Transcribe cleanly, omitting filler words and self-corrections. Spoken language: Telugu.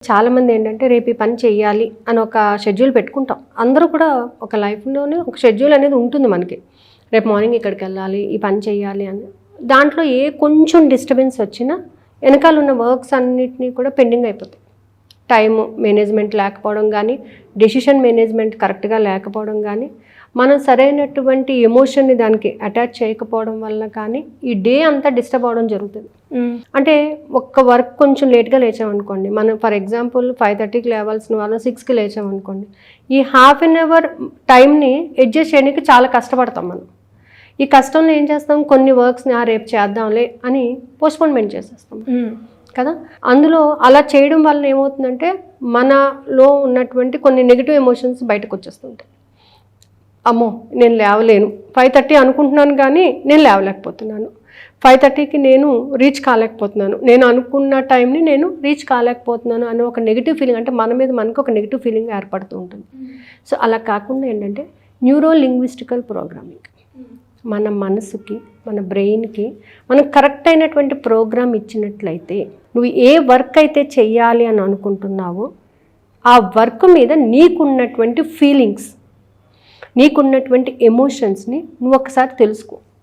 చాలామంది ఏంటంటే రేపు ఈ పని చెయ్యాలి అని ఒక షెడ్యూల్ పెట్టుకుంటాం. అందరూ కూడా ఒక లైఫ్లోనే ఒక షెడ్యూల్ అనేది ఉంటుంది మనకి. రేపు మార్నింగ్ ఇక్కడికి వెళ్ళాలి, ఈ పని చెయ్యాలి అని. దాంట్లో కొంచెం డిస్టర్బెన్స్ వచ్చినా వెనకాల ఉన్న వర్క్స్ అన్నిటినీ కూడా పెండింగ్ అయిపోతాయి. టైం మేనేజ్మెంట్ లేకపోవడం కానీ, డెసిషన్ మేనేజ్మెంట్ కరెక్ట్గా లేకపోవడం కానీ, మనం సరైనటువంటి ఎమోషన్ని దానికి అటాచ్ చేయకపోవడం వల్ల కానీ ఈ డే అంతా డిస్టర్బ్ అవ్వడం జరుగుతుంది. అంటే ఒక్క వర్క్ కొంచెం లేట్గా లేచామనుకోండి, మనం ఫర్ ఎగ్జాంపుల్ 5:30కి లేవాల్సిన వాళ్ళం 6కి లేచామనుకోండి, ఈ హాఫ్ అన్ అవర్ టైంని అడ్జస్ట్ చేయడానికి చాలా కష్టపడతాం మనం. ఈ కష్టంలో ఏం చేస్తాం, కొన్ని వర్క్స్ని రేపు చేద్దాంలే అని పోస్ట్పోన్మెంట్ చేసేస్తాం కదా. అందులో అలా చేయడం వల్ల ఏమవుతుందంటే మనలో ఉన్నటువంటి కొన్ని నెగిటివ్ ఎమోషన్స్ బయటకు వచ్చేస్తుంటాయి. అమ్మో నేను లేవలేను, 5:30 అనుకుంటున్నాను కానీ నేను లేవలేకపోతున్నాను, 5:30కి నేను రీచ్ కాలేకపోతున్నాను, నేను అనుకున్న టైంని నేను రీచ్ కాలేకపోతున్నాను అనే ఒక నెగిటివ్ ఫీలింగ్, అంటే మన మీద మనకు ఒక నెగిటివ్ ఫీలింగ్ ఏర్పడుతూ ఉంటుంది. సో అలా కాకుండా ఏంటంటే న్యూరో లింగ్విస్టికల్ ప్రోగ్రామింగ్, మన మనసుకి మన బ్రెయిన్కి మనం కరెక్ట్ అయినటువంటి ప్రోగ్రామ్ ఇచ్చినట్లయితే నువ్వు ఏ వర్క్ అయితే చెయ్యాలి అని అనుకుంటున్నావో ఆ వర్క్ మీద నీకున్నటువంటి ఫీలింగ్స్, నీకున్నటువంటి ఎమోషన్స్ని నువ్వు ఒకసారి తెలుసుకో.